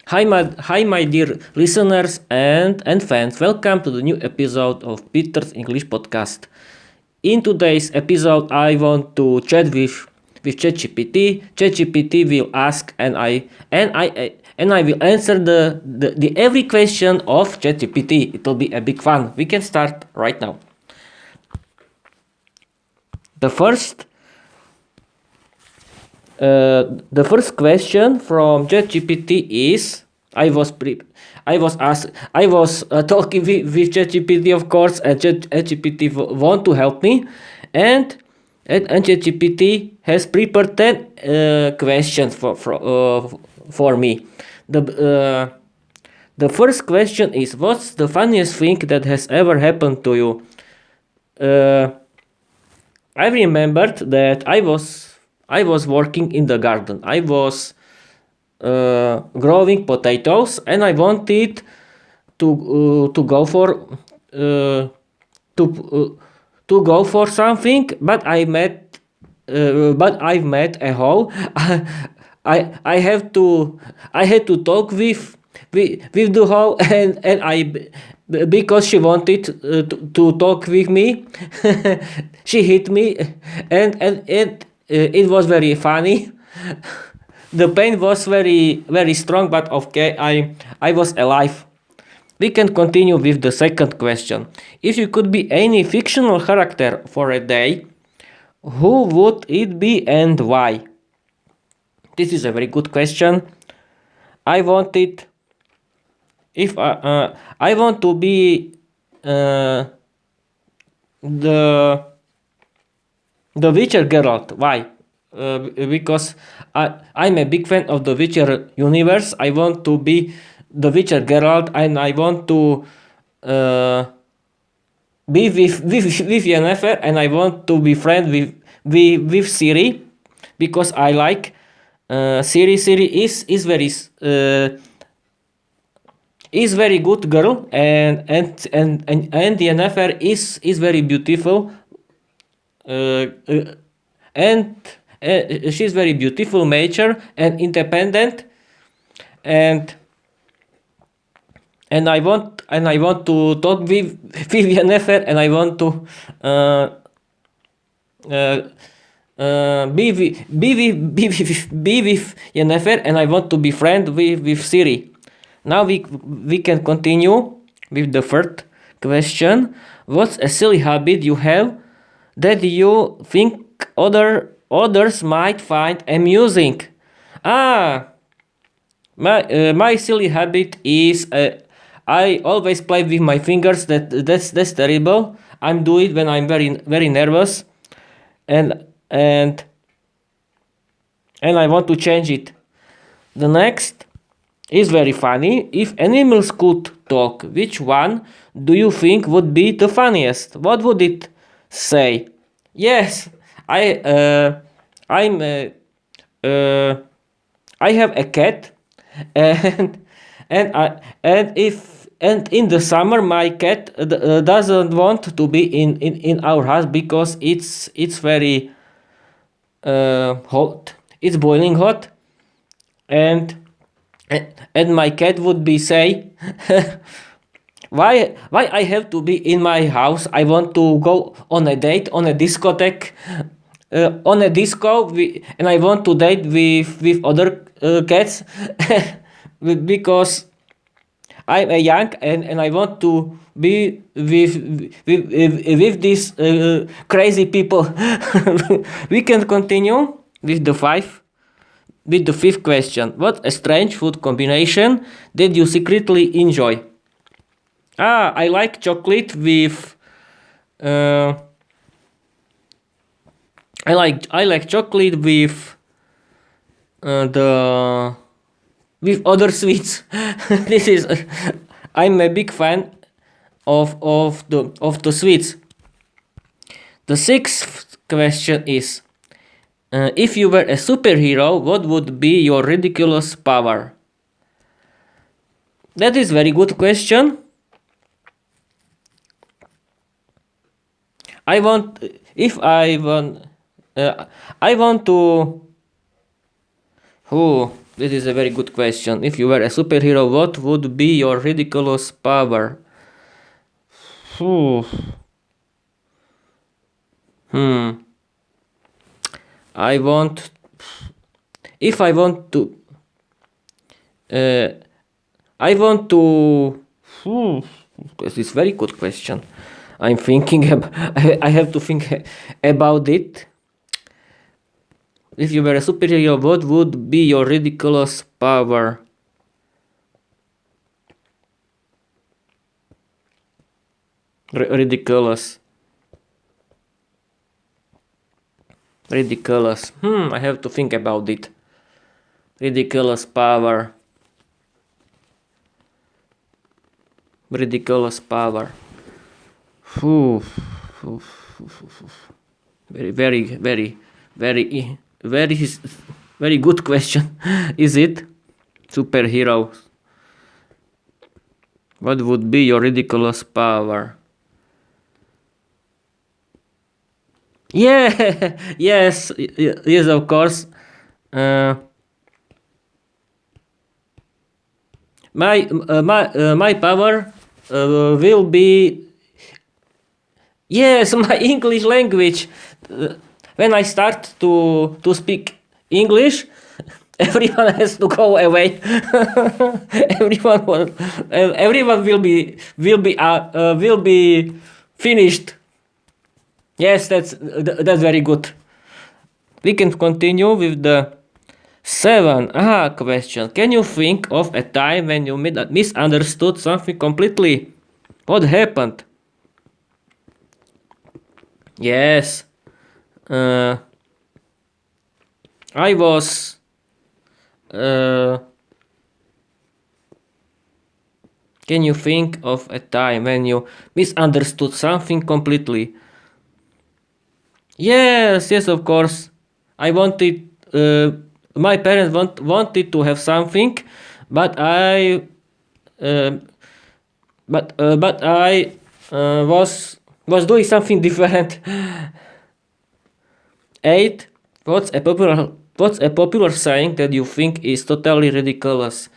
Hi, my dear listeners and fans. Welcome to the new episode of Peter's English podcast. In today's episode, I want to chat with ChatGPT. ChatGPT will ask, and I will answer the every question of ChatGPT. It will be a big fun. We can start right now. The first the first question from ChatGPT is I was asked I was talking with ChatGPT, of course, and ChatGPT want to help me, and and ChatGPT has prepared 10 questions for me. The uh, the first question is, what's the funniest thing that has ever happened to you? Uh, I remembered that I was working in the garden. I was growing potatoes, and I wanted to go for uh, to to go for something, but I've met a hole. I have to I had to talk with the hole, and because she wanted to talk with me, she hit me, and it was very funny. The pain was very strong, but okay, I was alive. We can continue with the second question. If you could be any fictional character for a day, who would it be and why? This is a very good question. I wanted if I want to be uh, the the Witcher Geralt. Why? Because I'm a big fan of the Witcher universe. I want to be the Witcher Geralt, and I want to uh, be with Yennefer, and I want to be friend with Ciri, because I like Ciri. Ciri is very good girl, and Yennefer is very beautiful, uh, uh, and she's very beautiful, mature and independent, and and I want to talk with Yennefer, and I want to uh, uh, be with Yennefer, and I want to be friend with Siri. Now we can continue with the third question. What's a silly habit you have that you think others might find amusing? Ah, my silly habit is I always play with my fingers. That's terrible. I'm do it when I'm very nervous, and and and I want to change it. The next is very funny. If animals could talk, which one do you think would be the funniest? What would it say? Yes, I I'm uh, I have a cat, and and in the summer my cat doesn't want to be in our house because it's very hot. It's boiling hot, and and my cat would be say, why I have to be in my house? I want to go on a date, on a discotheque, on a disco, and I want to date with other cats, because I'm a young, and I want to be with these crazy people. We can continue with the fifth question. What a strange food combination did you secretly enjoy? I like chocolate with. Uh, I like chocolate the with other sweets. This is. I'm a big fan of the sweets. The sixth question is: if you were a superhero, what would be your ridiculous power? That is very good question. I want if I want I want to. Who? This is a very good question. If you were a superhero, what would be your ridiculous power? Phew. Hmm. I want. If I want to. Uh, I want to. This is very good question. I'm thinking. I have to think about it. If you were a superhero, what would be your ridiculous power? Ridiculous. Ridiculous. I have to think about it. Ridiculous power. Ridiculous power. Very, very, very, very, very, very good question. Is it? Superhero. What would be your ridiculous power? Yeah, yes, yes, of course. My power will be, yes, my English language. When I start to speak English, everyone has to go away. Everyone will be finished. Yes, that's very good. We can continue with the seven question. Can you think of a time when you misunderstood something completely? What happened? Yes. I was. Can you think of a time when you misunderstood something completely? Yes, yes, of course. I wanted. My parents wanted to have something, but Uh, but I was doing something different. Eight. What's a popular saying that you think is totally ridiculous?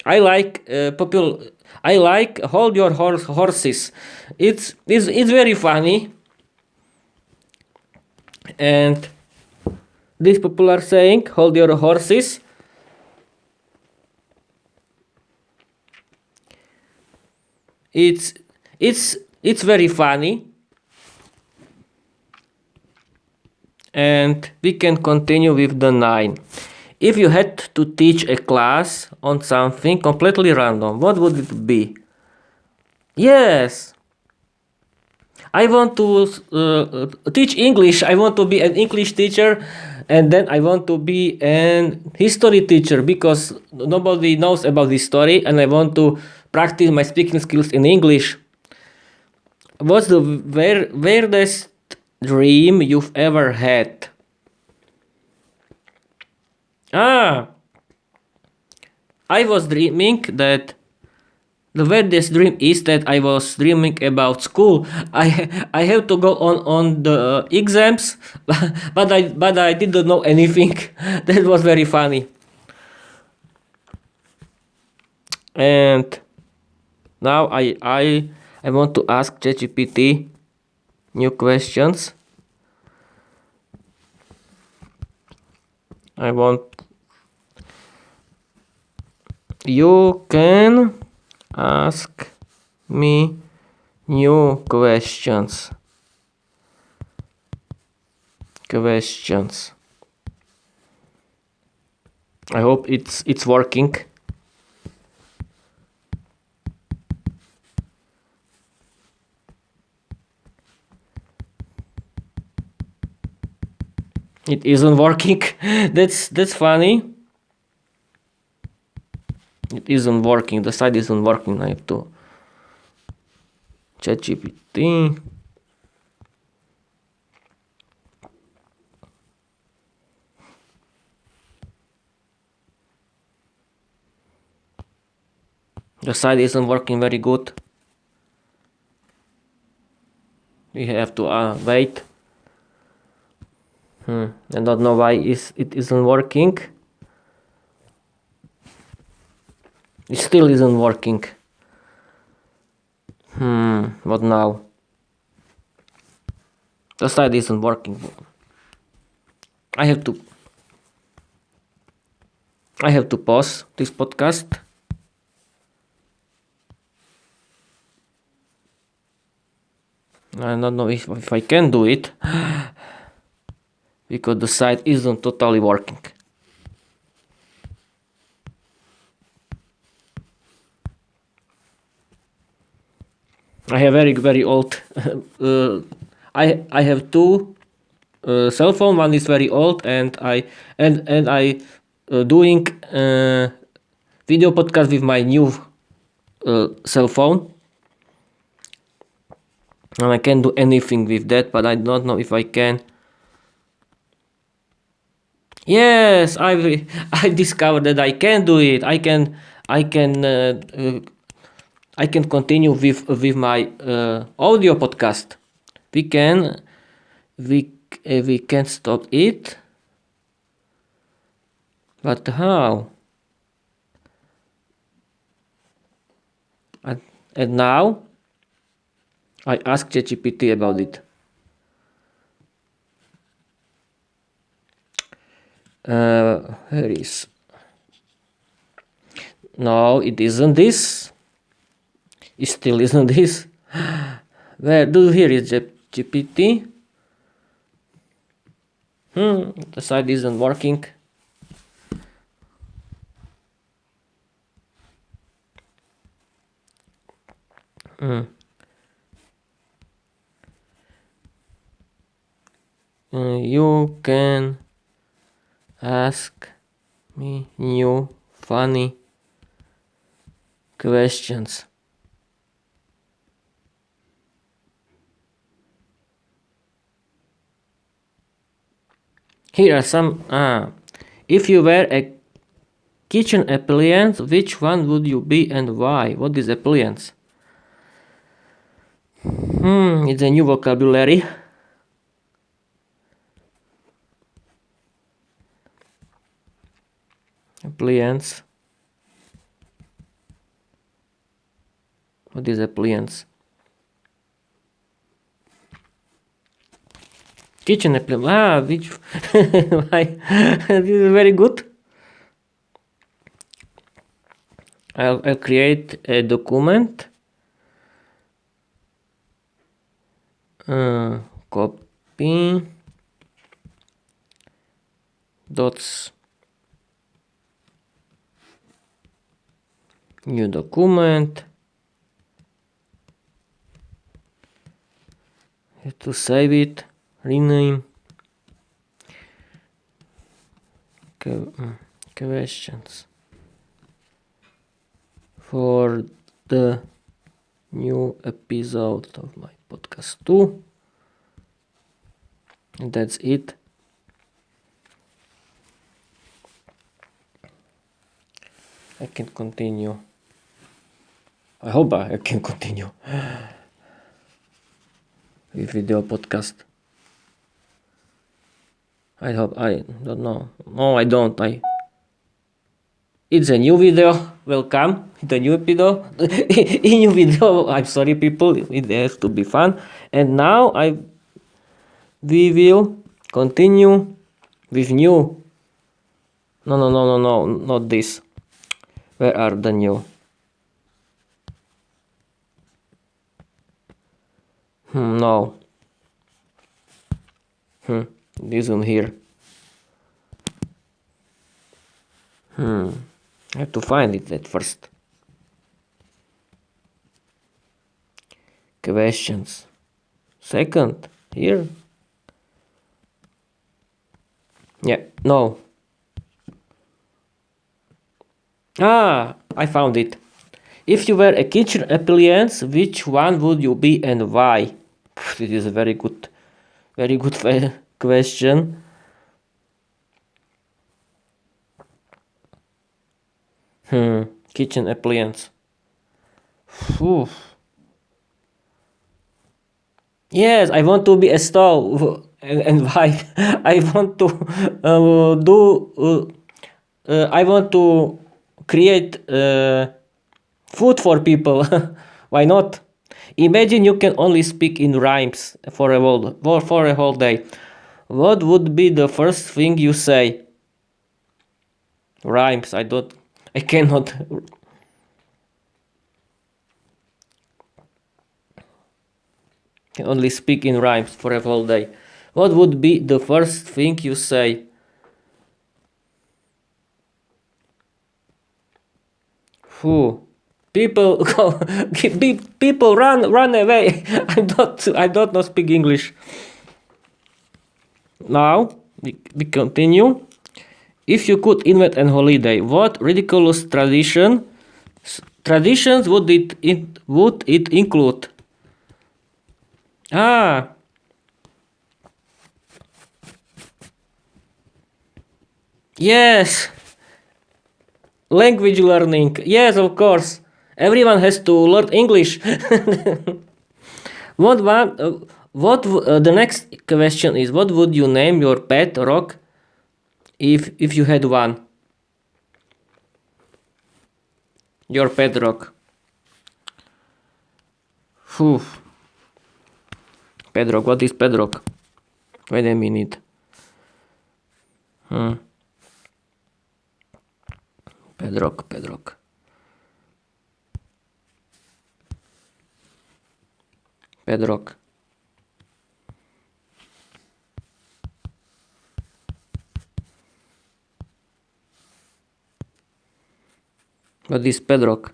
I like popular. I like hold your horses. It's very funny, and this popular saying hold your horses. It's it's very funny, and we can continue with the 9. If you had to teach a class on something completely random, what would it be? Yes, I want to teach English. I want to be an English teacher, and then I want to be an history teacher because nobody knows about this story, and I want to practice my speaking skills in English. What's the weirdest dream you've ever had? Ah, I was dreaming that the weirdest dream is that I was dreaming about school. I have to go on the exams, but I didn't know anything. That was very funny. And now I want to ask ChatGPT new questions. I want you can ask me new questions. I hope it's working. It isn't working. That's funny. It isn't working. The site isn't working. I have to ChatGPT. The site isn't working very good. We have to wait. I don't know why it isn't working. It still isn't working. What now? The side isn't working. I have to pause this podcast. I don't know if I can do it because the site isn't totally working. I have very old. I have two cell phone. One is very old, and I doing video podcast with my new cell phone, and I can do anything with that. But I don't know if I can. Yes, I discovered that I can do it. I can continue with my audio podcast. We can stop it, but how? And now I asked ChatGPT about it. Where is? No, it isn't this. It still isn't this. Where do here is GPT? The site isn't working. You can ask me new funny questions. Here are some. If you were a kitchen appliance, which one would you be and why? What is appliance? It's a new vocabulary. Appliance. What is appliance? Kitchen appliance. Which? This is very good. I'll create a document. Copy. Dots. New document. Have to save it. Rename. Questions for the new episode of my podcast 2. And that's it. I can continue. I hope I can continue with video podcast. I hope. I don't know. No, I don't. It's a new video. Welcome. It's a new video. In new video. I'm sorry, people. It has to be fun. And now we will continue with new. No. Not this. Where are the new? No. This one here. I have to find it at first. Questions. Second. Here. Yeah. No. I found it. If you were a kitchen appliance, which one would you be and why? It is a very good question. Kitchen appliance. Yes, I want to be a stove. And why? I want to I want to create Food for people. Why not? Imagine you can only speak in rhymes for a whole day. What would be the first thing you say? Rhymes. I cannot. Can only speak in rhymes for a whole day. What would be the first thing you say? Who? People go, people run away. I don't know speak English. Now we continue. If you could invent a holiday, what ridiculous traditions would it include? Ah, yes, language learning. Yes, of course. Everyone has to learn English. What one? The next question is: what would you name your pet rock if you had one? Your pet rock. Phew. Pet rock. What is pet rock? Wait a minute. Pet rock. Pet rock. Pet rock. What is pet rock?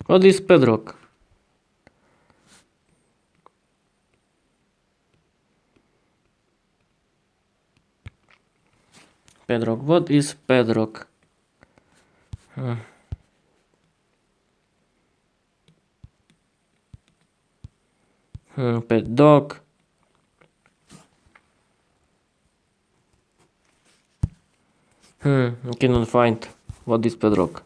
What is pet rock? Pet rock. What is pet rock? Pet dog. I cannot find what is pet rock.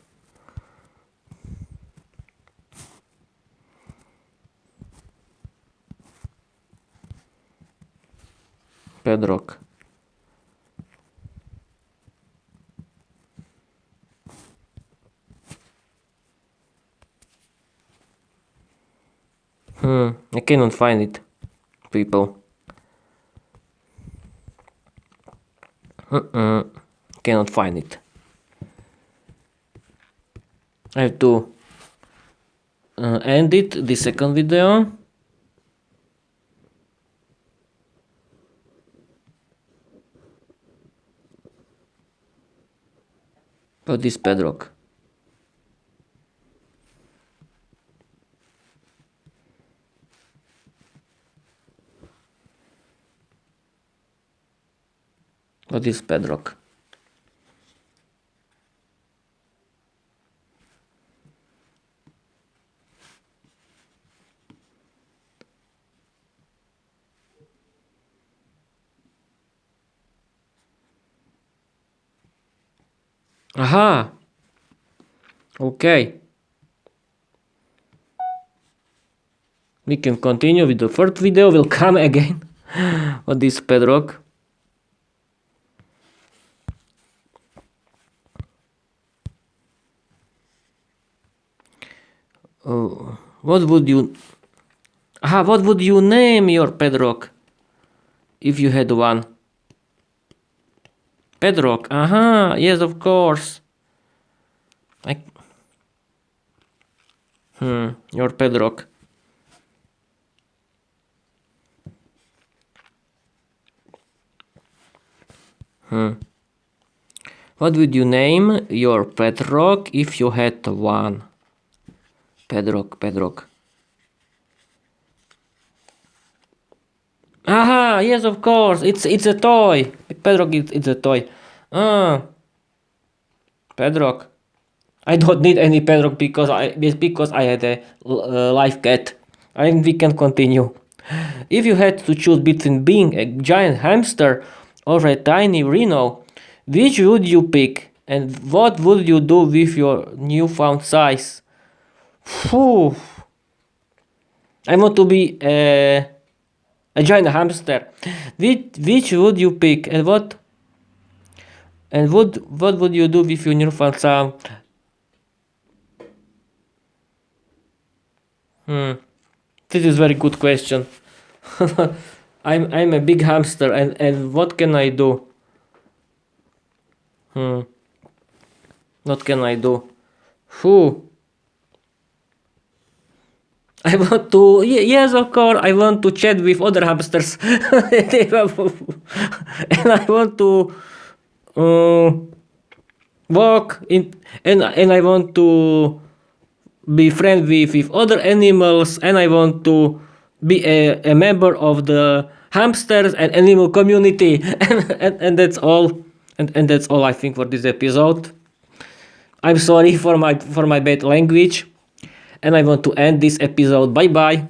Pet rock. I cannot find it, people. Cannot find it. I have to end it, the second video. What is pet rock? What is pet rock? Aha! Okay. We can continue with the third video. Will come again. What is pet rock? Oh, what would you name your pet rock if you had one? Pet rock. Aha, yes, of course. Your pet rock. What would you name your pet rock if you had one? Pet rock. Aha, yes, of course. It's a toy. Pet rock. It's a toy. Pet rock. I don't need any pet rock because I had a live cat. We can continue. If you had to choose between being a giant hamster or a tiny rhino, which would you pick? And what would you do with your newfound size? Phew. I want to be a giant hamster. Which would you pick, and what? And what would you do with your newfound sound? This is very good question. I'm a big hamster, and what can I do? What can I do? Who? I want to, yes, of course, I want to chat with other hamsters. And I want to walk in, and I want to be friends with other animals, and I want to be a member of the hamsters and animal community. And that's all. And that's all I think for this episode. I'm sorry for my bad language, and I want to end this episode. Bye bye.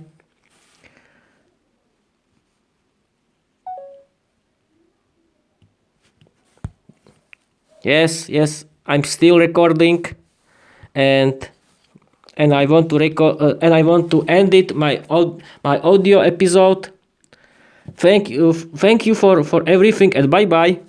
Yes, I'm still recording, and I want to record, and I want to end it my audio episode. Thank you for everything, and bye bye.